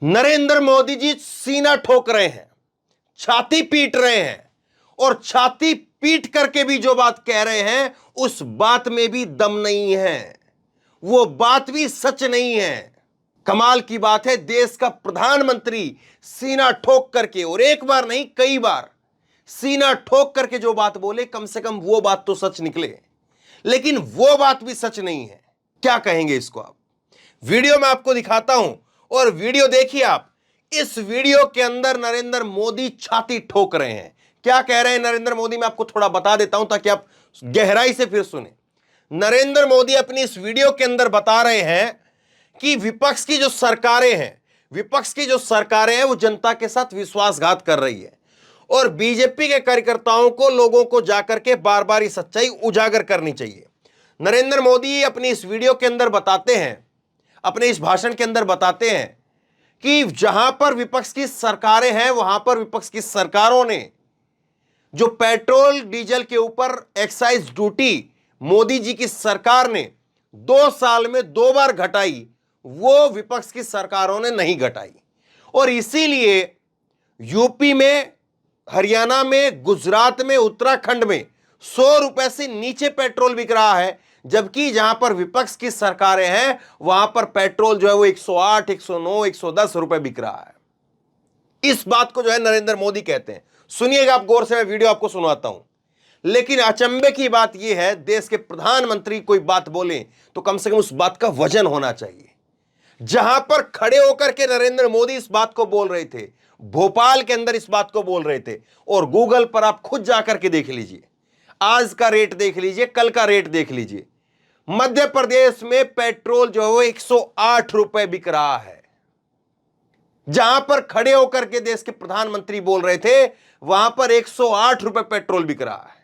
नरेंद्र मोदी जी सीना ठोक रहे हैं, छाती पीट रहे हैं और छाती पीट करके भी जो बात कह रहे हैं उस बात में भी दम नहीं है, वो बात भी सच नहीं है। कमाल की बात है, देश का प्रधानमंत्री सीना ठोक करके, और एक बार नहीं कई बार सीना ठोक करके जो बात बोले, कम से कम वो बात तो सच निकले, लेकिन वो बात भी सच नहीं है। क्या कहेंगे इसको आप? वीडियो में आपको दिखाता हूं और वीडियो देखिए आप। इस वीडियो के अंदर नरेंद्र मोदी छाती ठोक रहे हैं। क्या कह रहे हैं नरेंद्र मोदी, मैं आपको थोड़ा बता देता हूं ताकि आप गहराई से फिर सुने। नरेंद्र मोदी अपनी इस वीडियो के अंदर बता रहे हैं कि विपक्ष की जो सरकारें हैं वो जनता के साथ विश्वासघात कर रही है और बीजेपी के कार्यकर्ताओं को, लोगों को जाकर के बार बार ये सच्चाई उजागर करनी चाहिए। नरेंद्र मोदी अपनी इस वीडियो के अंदर बताते हैं, अपने इस भाषण के अंदर बताते हैं कि जहां पर विपक्ष की सरकारें हैं वहां पर विपक्ष की सरकारों ने जो पेट्रोल डीजल के ऊपर एक्साइज ड्यूटी मोदी जी की सरकार ने 2 साल में 2 बार घटाई, वो विपक्ष की सरकारों ने नहीं घटाई। और इसीलिए यूपी में, हरियाणा में, गुजरात में, उत्तराखंड में 100 रुपए से नीचे पेट्रोल बिक रहा है, जबकि जहां पर विपक्ष की सरकारें हैं वहां पर पेट्रोल जो है वो 108, 109, 110 रुपए बिक रहा है। इस बात को जो है नरेंद्र मोदी कहते हैं। सुनिएगा आप गौर से, मैं वीडियो आपको सुनाता हूं। लेकिन अचंभे की बात यह है, देश के प्रधानमंत्री कोई बात बोले तो कम से कम उस बात का वजन होना चाहिए। जहां पर खड़े होकर के नरेंद्र मोदी इस बात को बोल रहे थे, भोपाल के अंदर इस बात को बोल रहे थे, और गूगल पर आप खुद जाकर के देख लीजिए, आज का रेट देख लीजिए, कल का रेट देख लीजिए। मध्य प्रदेश में पेट्रोल जो है वो 108 रुपए बिक रहा है। जहां पर खड़े होकर के देश के प्रधानमंत्री बोल रहे थे वहां पर 108 रुपए पेट्रोल बिक रहा है।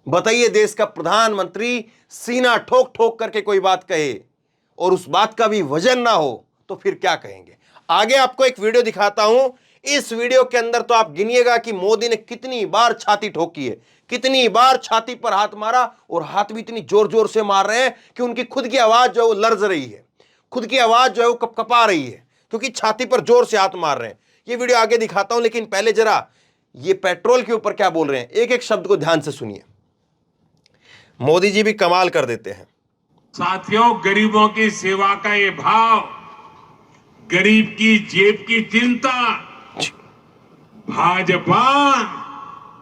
बताइए, देश का प्रधानमंत्री सीना ठोक ठोक करके कोई बात कहे और उस बात का भी वजन ना हो तो फिर क्या कहेंगे? आगे आपको एक वीडियो दिखाता हूं। इस वीडियो के अंदर तो आप गिनिएगा कि मोदी ने कितनी बार छाती ठोकी है, कितनी बार छाती पर हाथ मारा, और हाथ भी इतनी जोर जोर से मार रहे हैं कि उनकी खुद की आवाज जो है वो लर्ज रही है, खुद की आवाज जो है वो कपकपा रही है, क्योंकि छाती पर जोर से हाथ मार रहे हैं। ये वीडियो आगे दिखाता हूं, लेकिन पहले जरा ये पेट्रोल के ऊपर क्या बोल रहे हैं, एक एक शब्द को ध्यान से सुनिए। मोदी जी भी कमाल कर देते हैं। साथियों, गरीबों की सेवा का ये भाव, गरीब की जेब की चिंता, भाजपा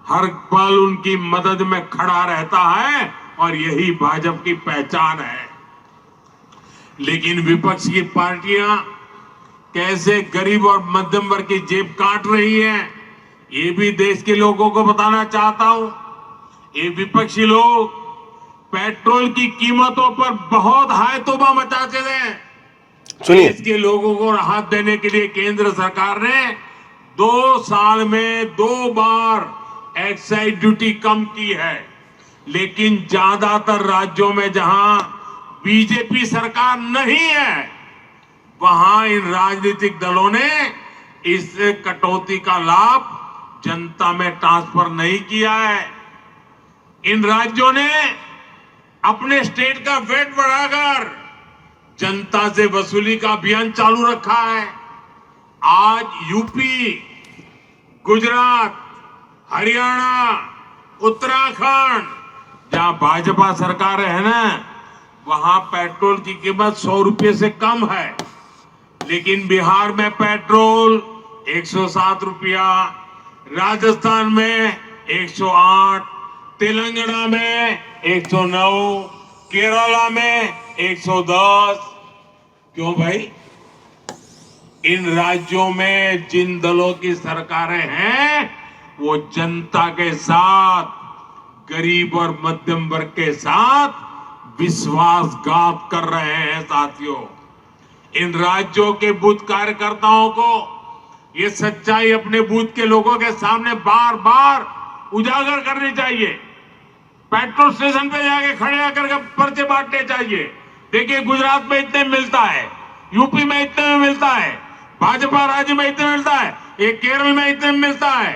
हर पल उनकी मदद में खड़ा रहता है और यही भाजपा की पहचान है। लेकिन विपक्ष की पार्टियां कैसे गरीब और मध्यम वर्ग की जेब काट रही है, ये भी देश के लोगों को बताना चाहता हूं। ये विपक्षी लोग पेट्रोल की कीमतों पर बहुत हाय तौबा मचाते हैं। सुनिए, देश के लोगों को राहत देने के लिए केंद्र सरकार ने 2 साल में 2 बार एक्साइज ड्यूटी कम की है। लेकिन ज्यादातर राज्यों में जहां बीजेपी सरकार नहीं है, वहां इन राजनीतिक दलों ने इस कटौती का लाभ जनता में ट्रांसफर नहीं किया है। इन राज्यों ने अपने स्टेट का वेट बढ़ाकर जनता से वसूली का अभियान चालू रखा है। आज यूपी, गुजरात, हरियाणा, उत्तराखंड, जहां भाजपा सरकार है ना, वहां पेट्रोल की कीमत 100 रुपये से कम है। लेकिन बिहार में पेट्रोल 107 रुपया, राजस्थान में 108, तेलंगाना में 109, केरला में 110। क्यों भाई? इन राज्यों में जिन दलों की सरकारें हैं वो जनता के साथ, गरीब और मध्यम वर्ग के साथ विश्वासघात कर रहे हैं। साथियों, इन राज्यों के बूथ कार्यकर्ताओं को ये सच्चाई अपने बूथ के लोगों के सामने बार बार उजागर करनी चाहिए। पेट्रोल स्टेशन पे जाके खड़े होकर के पर्चे बांटने चाहिए। देखिए, गुजरात में इतने मिलता है, यूपी में इतने में मिलता है, भाजपा राज्य में इतने मिलता है, एक केरल में इतने में मिलता है,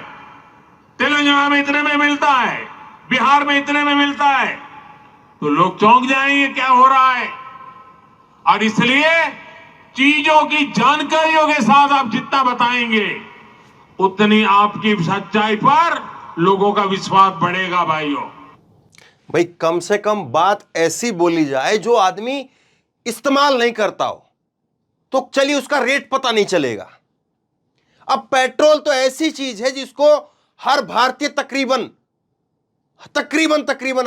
तेलंगाना में इतने में मिलता है, बिहार में इतने में मिलता है। तो लोग चौंक जाएंगे क्या हो रहा है। और इसलिए चीजों की जानकारियों के साथ आप जितना बताएंगे उतनी आपकी सच्चाई पर लोगों का विश्वास बढ़ेगा भाइयों। भाई कम से कम बात ऐसी बोली जाए जो आदमी इस्तेमाल नहीं करता हो, तो चलिए उसका रेट पता नहीं चलेगा। अब पेट्रोल तो ऐसी चीज है जिसको हर भारतीय तकरीबन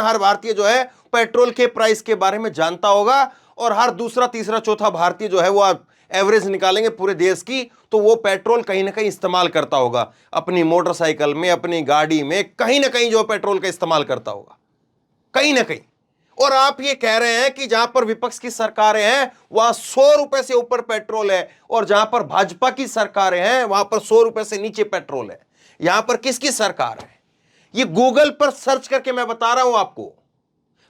हर भारतीय जो है पेट्रोल के प्राइस के बारे में जानता होगा, और हर दूसरा तीसरा चौथा भारतीय जो है वो आप एवरेज निकालेंगे पूरे देश की, तो वो पेट्रोल कहीं ना कहीं इस्तेमाल करता होगा अपनी मोटरसाइकिल में, अपनी गाड़ी में, कहीं ना कहीं जो पेट्रोल का इस्तेमाल करता होगा कहीं ना कहीं। और आप ये कह रहे हैं कि जहां पर विपक्ष की सरकारें हैं वहां 100 रुपए से ऊपर पेट्रोल है, और जहां पर भाजपा की सरकारें हैं वहां पर 100 रुपए से नीचे पेट्रोल है। यहां पर किसकी सरकार है? ये गूगल पर सर्च करके मैं बता रहा हूं आपको।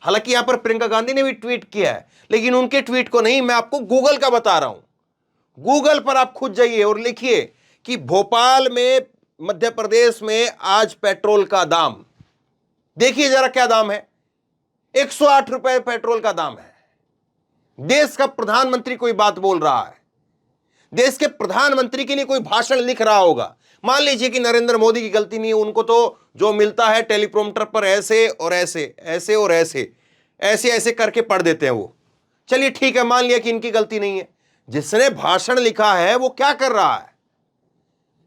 हालांकि यहां पर प्रियंका गांधी ने भी ट्वीट किया है, लेकिन उनके ट्वीट को नहीं, मैं आपको गूगल का बता रहा हूं। गूगल पर आप खुद जाइए और लिखिए कि भोपाल में, मध्य प्रदेश में आज पेट्रोल का दाम देखिए जरा क्या दाम है। 108 रुपए पेट्रोल का दाम है। देश का प्रधानमंत्री कोई बात बोल रहा है, देश के प्रधानमंत्री के लिए कोई भाषण लिख रहा होगा। मान लीजिए कि नरेंद्र मोदी की गलती नहीं है, उनको तो जो मिलता है टेलीप्रॉम्प्टर पर ऐसे और ऐसे, ऐसे और ऐसे, ऐसे ऐसे करके पढ़ देते हैं वो। चलिए ठीक है, मान लिया कि इनकी गलती नहीं है। जिसने भाषण लिखा है वो क्या कर रहा है?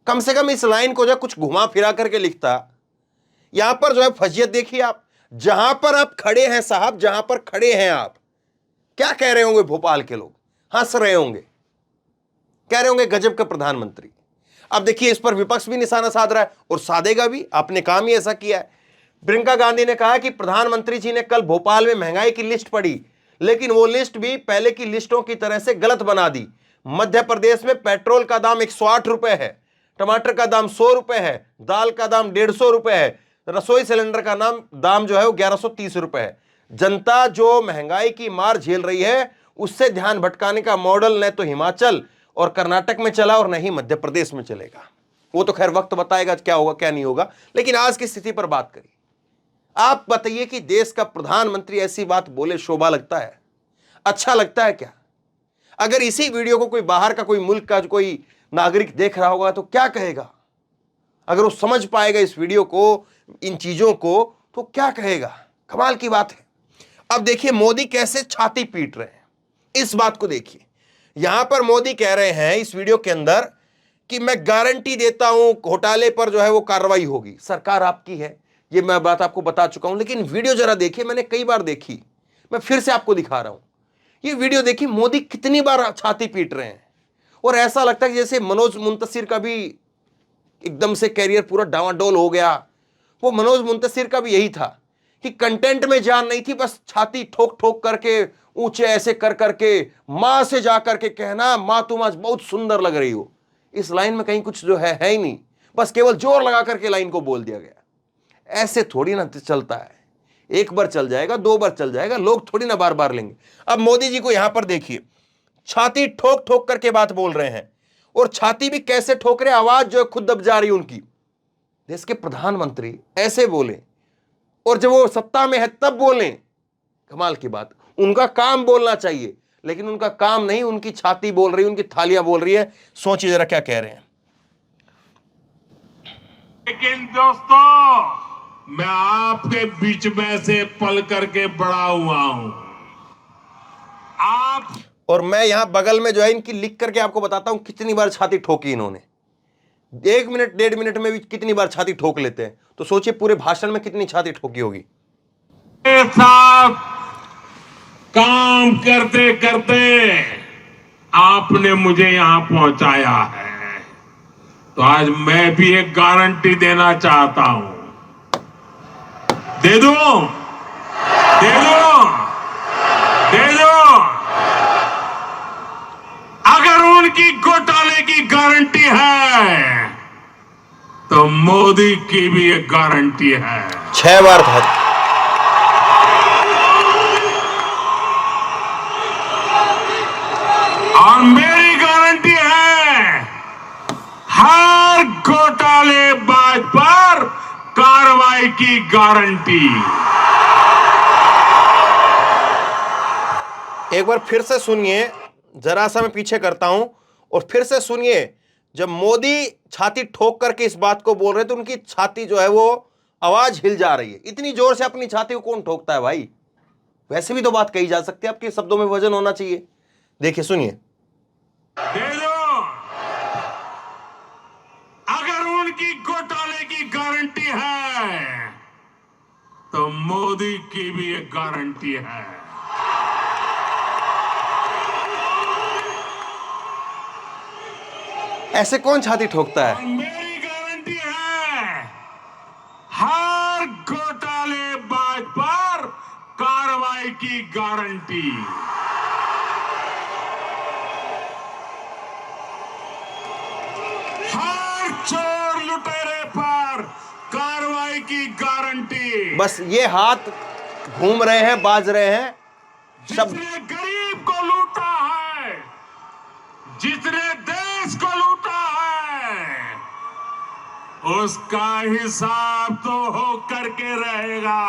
कम से कम इस लाइन को जो कुछ घुमा फिरा करके लिखता। यहां पर जो है फजीयत देखिए आप, जहां पर आप खड़े हैं साहब, जहां पर खड़े हैं आप, क्या कह रहे होंगे भोपाल के लोग? हंस रहे होंगे, कह रहे होंगे गजब का प्रधानमंत्री। अब देखिए इस पर विपक्ष भी निशाना साध रहा है और साधेगा भी, आपने काम ही ऐसा किया है। प्रियंका गांधी ने कहा कि प्रधानमंत्री जी ने कल भोपाल में महंगाई की लिस्ट पढ़ी, लेकिन वो लिस्ट भी पहले की लिस्टों की तरह से गलत बना दी। मध्य प्रदेश में पेट्रोल का दाम 108 रुपए है, टमाटर का दाम 100 रुपए है, दाल का दाम 150 रुपए है, रसोई सिलेंडर का दाम जो है वो 1130 रुपए है। जनता जो महंगाई की मार झेल रही है उससे ध्यान भटकाने का मॉडल न तो हिमाचल और कर्नाटक में चला और न ही मध्य प्रदेश में चलेगा। वो तो खैर वक्त बताएगा क्या होगा क्या नहीं होगा, लेकिन आज की स्थिति पर बात करिए। आप बताइए कि देश का प्रधानमंत्री ऐसी बात बोले, शोभा लगता है? अच्छा लगता है क्या? अगर इसी वीडियो को कोई बाहर का, कोई मुल्क का कोई नागरिक देख रहा होगा तो क्या कहेगा? अगर वो समझ पाएगा इस वीडियो को, इन चीजों को, तो क्या कहेगा? कमाल की बात है। अब देखिए मोदी कैसे छाती पीट रहे हैं, इस बात को देखिए। यहां पर मोदी कह रहे हैं इस वीडियो के अंदर कि मैं गारंटी देता हूं घोटाले पर जो है वो कार्रवाई होगी। सरकार आपकी है, ये मैं बात आपको बता चुका हूं, लेकिन वीडियो जरा देखिए, मैंने कई बार देखी, मैं फिर से आपको दिखा रहा हूं। ये वीडियो देखिए, मोदी कितनी बार छाती पीट रहे हैं, और ऐसा लगता है कि जैसे मनोज मुंतशिर का भी एकदम से कैरियर पूरा डावाडोल हो गया। वो मनोज मुंतशिर का भी यही था कि कंटेंट में जान नहीं थी, बस छाती ठोक ठोक करके, ऊंचे ऐसे कर करके मां से जा करके कहना, मां तुम आज बहुत सुंदर लग रही हो। इस लाइन में कहीं कुछ जो है ही नहीं, बस केवल जोर लगा करके लाइन को बोल दिया गया। ऐसे थोड़ी ना चलता है, एक बार चल जाएगा, दो बार चल जाएगा, लोग थोड़ी ना बार बार लेंगे। अब मोदी जी को यहां पर देखिए, छाती ठोक ठोक करके बात बोल रहे हैं, और छाती भी कैसे ठोक रहे, आवाज जो है खुद दब जा रही उनकी। देश के प्रधानमंत्री ऐसे बोले, और जब वो सत्ता में है तब बोले, कमाल की बात। उनका काम बोलना चाहिए, लेकिन उनका काम नहीं, उनकी छाती बोल रही है, उनकी थालियां बोल रही है। सोचिए जरा क्या कह रहे हैं। लेकिन दोस्तों, मैं आपके बीच में से पल करके बड़ा हुआ हूं। आप और मैं यहां बगल में जो है इनकी लिख करके आपको बताता हूं कितनी बार छाती ठोकी इन्होंने। 1 मिनट 1.5 मिनट में भी कितनी बार छाती ठोक लेते हैं, तो सोचिए पूरे भाषण में कितनी छाती ठोकी होगी। साथ काम करते करते आपने मुझे यहां पहुंचाया है, तो आज मैं भी एक गारंटी देना चाहता हूं। दे दो, दे दो, दे दो। अगर उनकी घोटाले की गारंटी है तो मोदी की भी एक गारंटी है। 6 बार था। और मेरी गारंटी है, हर घोटालेबाज पर कार्रवाई की गारंटी। एक बार फिर से सुनिए, जरा सा मैं पीछे करता हूं और फिर से सुनिए। जब मोदी छाती ठोक करके इस बात को बोल रहे तो उनकी छाती जो है वो आवाज हिल जा रही है। इतनी जोर से अपनी छाती को कौन ठोकता है भाई? वैसे भी तो बात कही जा सकती है, आपके शब्दों में वजन होना चाहिए। देखिए, सुनिए। दे दो, अगर उनकी घोटाले की गारंटी है तो मोदी की भी एक गारंटी है। ऐसे कौन छाती ठोकता है? मेरी गारंटी है, हर घोटालेबाज पर कार्रवाई की गारंटी। हर चोर लुटेरे पर कार्रवाई की गारंटी। बस ये हाथ घूम रहे हैं, बाज रहे हैं शब्द। जिसने गरीब को लूटा है, जिसने देश को लूटा है, उसका हिसाब तो हो करके रहेगा।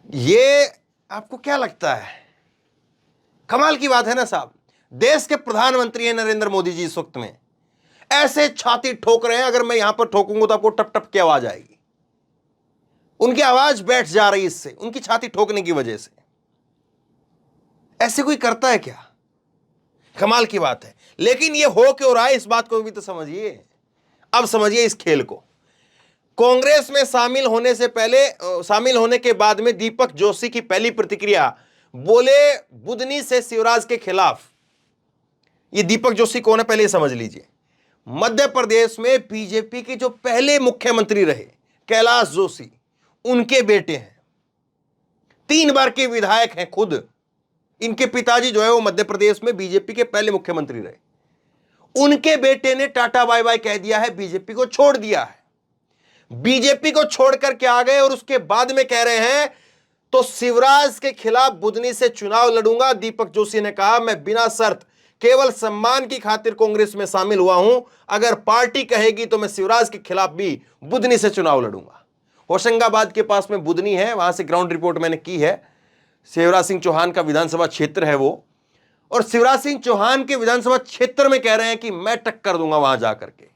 ये आपको क्या लगता है? कमाल की बात है ना साहब। देश के प्रधानमंत्री हैं नरेंद्र मोदी जी, इस वक्त में ऐसे छाती ठोक रहे हैं। अगर मैं यहां पर ठोकूंगा तो आपको टप टप की आवाज आएगी। उनकी आवाज बैठ जा रही इससे, उनकी छाती ठोकने की वजह से। ऐसे कोई करता है क्या? कमाल की बात है। लेकिन ये हो क्यों रहा है, इस बात को भी तो समझिए। अब समझिए इस खेल को। कांग्रेस में शामिल होने से पहले, शामिल होने के बाद में दीपक जोशी की पहली प्रतिक्रिया, बोले बुदनी से शिवराज के खिलाफ। ये दीपक जोशी कौन है पहले ये समझ लीजिए। मध्य प्रदेश में बीजेपी के जो पहले मुख्यमंत्री रहे कैलाश जोशी, उनके बेटे हैं। 3 बार के विधायक हैं खुद। इनके पिताजी जो है वो मध्य प्रदेश में बीजेपी के पहले मुख्यमंत्री रहे। उनके बेटे ने टाटा बाय बाय कह दिया है, बीजेपी को छोड़ दिया है। बीजेपी को छोड़कर के आ गए और उसके बाद में कह रहे हैं तो शिवराज के खिलाफ बुदनी से चुनाव लड़ूंगा। दीपक जोशी ने कहा, मैं बिना शर्त केवल सम्मान की खातिर कांग्रेस में शामिल हुआ हूं। अगर पार्टी कहेगी तो मैं शिवराज के खिलाफ भी बुदनी से चुनाव लड़ूंगा। होशंगाबाद के पास में बुदनी है, वहां से ग्राउंड रिपोर्ट मैंने की है। शिवराज सिंह चौहान का विधानसभा क्षेत्र है वो, और शिवराज सिंह चौहान के विधानसभा क्षेत्र में कह रहे हैं कि मैं टक्कर दूंगा वहां जाकर के।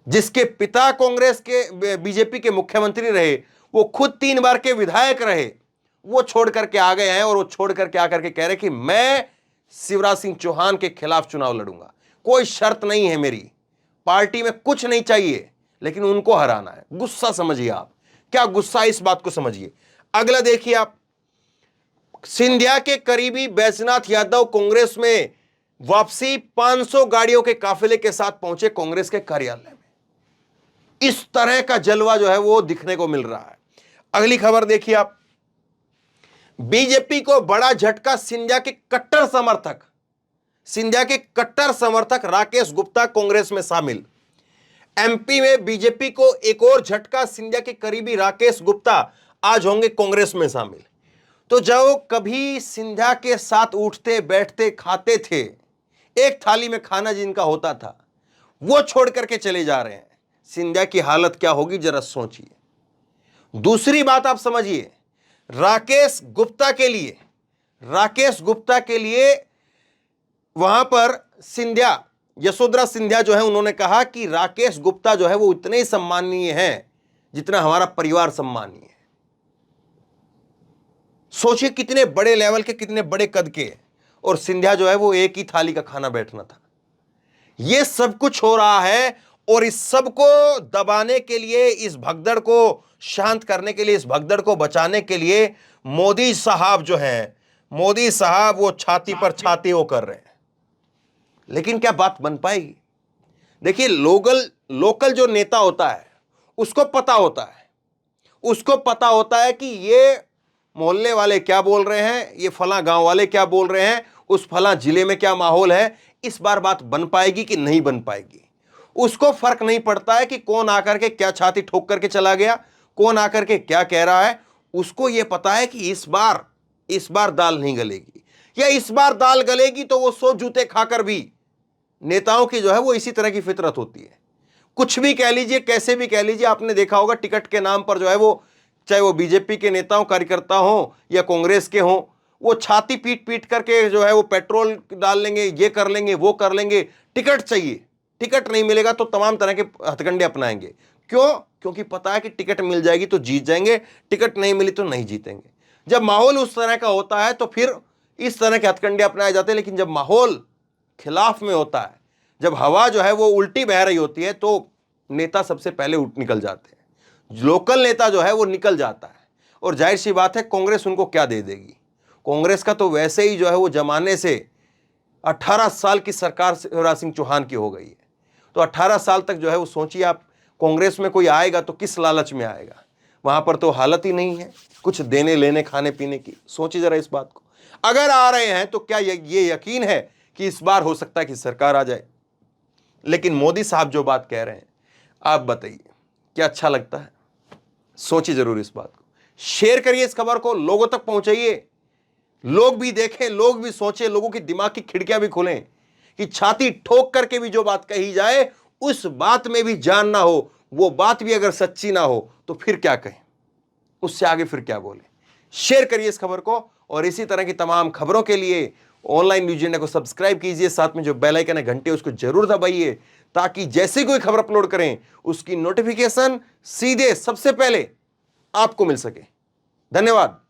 जिसके पिता कांग्रेस के बीजेपी के मुख्यमंत्री रहे, वो खुद 3 बार के विधायक रहे, वो छोड़ करके आ गए हैं और वो छोड़ करके आकर के कह रहे कि मैं शिवराज सिंह चौहान के खिलाफ चुनाव लड़ूंगा। कोई शर्त नहीं है मेरी, पार्टी में कुछ नहीं चाहिए, लेकिन उनको हराना है। गुस्सा समझिए आप, क्या गुस्सा, इस बात को समझिए। अगला देखिए आप, सिंधिया के करीबी बैजनाथ यादव कांग्रेस में वापसी, 500 गाड़ियों के काफिले के साथ पहुंचे कांग्रेस के कार्यालय में। इस तरह का जलवा जो है वो दिखने को मिल रहा है। अगली खबर देखिए आप, बीजेपी को बड़ा झटका, सिंधिया के कट्टर समर्थक, सिंधिया के कट्टर समर्थक राकेश गुप्ता कांग्रेस में शामिल। एमपी में बीजेपी को एक और झटका, सिंधिया के करीबी राकेश गुप्ता आज होंगे कांग्रेस में शामिल। तो जो कभी सिंधिया के साथ उठते बैठते खाते थे, एक थाली में खाना जिनका होता था, वो छोड़ करके चले जा रहे हैं। सिंधिया की हालत क्या होगी जरा सोचिए। दूसरी बात आप समझिए, राकेश गुप्ता के लिए वहां पर सिंधिया, यशोधरा सिंधिया जो है, उन्होंने कहा कि राकेश गुप्ता जो है वो इतने ही सम्माननीय हैं जितना हमारा परिवार सम्माननीय है। सोचिए कितने बड़े लेवल के, कितने बड़े कद के, और सिंधिया जो है वो एक ही थाली का खाना बैठना था। यह सब कुछ हो रहा है, और इस सब को दबाने के लिए, इस भगदड़ को शांत करने के लिए, इस भगदड़ को बचाने के लिए मोदी साहब जो हैं, मोदी साहब वो छाती पर छाती वो कर रहे हैं। लेकिन क्या बात बन पाएगी? देखिए, लोकल जो नेता होता है उसको पता होता है कि ये मोहल्ले वाले क्या बोल रहे हैं, ये फला गांव वाले क्या बोल रहे हैं, उस फला जिले में क्या माहौल है। इस बार बात बन पाएगी कि नहीं बन पाएगी, उसको फर्क नहीं पड़ता है कि कौन आकर के क्या छाती ठोक करके चला गया, कौन आकर के क्या कह रहा है। उसको यह पता है कि इस बार दाल नहीं गलेगी, या इस बार दाल गलेगी तो वो 100 जूते खाकर भी, नेताओं की जो है वो इसी तरह की फितरत होती है। कुछ भी कह लीजिए, कैसे भी कह लीजिए। आपने देखा होगा टिकट के नाम पर जो है वो चाहे वो बीजेपी के नेताओं कार्यकर्ता हों या कांग्रेस के हों, वो छाती पीट पीट करके जो है वो पेट्रोल डाल लेंगे, ये कर लेंगे, वो कर लेंगे। टिकट चाहिए, टिकट नहीं मिलेगा तो तमाम तरह के हथकंडे अपनाएंगे। क्यों? क्योंकि पता है कि टिकट मिल जाएगी तो जीत जाएंगे, टिकट नहीं मिली तो नहीं जीतेंगे। जब माहौल उस तरह का होता है तो फिर इस तरह के हथकंडे अपनाए जाते हैं। लेकिन जब माहौल खिलाफ में होता है, जब हवा जो है वो उल्टी बह रही होती है, तो नेता सबसे पहले निकल जाते हैं। लोकल नेता जो है वो निकल जाता है। और जाहिर सी बात है, कांग्रेस उनको क्या दे देगी? कांग्रेस का तो वैसे ही जो है वो जमाने से 18 साल की सरकार शिवराज सिंह चौहान की हो गई है। तो 18 साल तक जो है वो सोचिए आप, कांग्रेस में कोई आएगा तो किस लालच में आएगा? वहां पर तो हालत ही नहीं है कुछ देने लेने खाने पीने की। सोचिए जरा इस बात को। अगर आ रहे हैं तो क्या ये यकीन है कि इस बार हो सकता है कि सरकार आ जाए? लेकिन मोदी साहब जो बात कह रहे हैं, आप बताइए क्या अच्छा लगता है? सोचिए जरूर इस बात को। शेयर करिए इस खबर को, लोगों तक पहुंचाइए, लोग भी देखें, लोग भी सोचें, लोगों की दिमाग की खिड़कियां भी खुलें कि छाती ठोक करके भी जो बात कही जाए उस बात में भी जान ना हो, वो बात भी अगर सच्ची ना हो तो फिर क्या कहें, उससे आगे फिर क्या बोले। शेयर करिए इस खबर को और इसी तरह की तमाम खबरों के लिए ऑनलाइन न्यूज इंडिया को सब्सक्राइब कीजिए। साथ में जो बेल आइकन है घंटे उसको जरूर दबाइए, ताकि जैसे कोई खबर अपलोड करें उसकी नोटिफिकेशन सीधे सबसे पहले आपको मिल सके। धन्यवाद।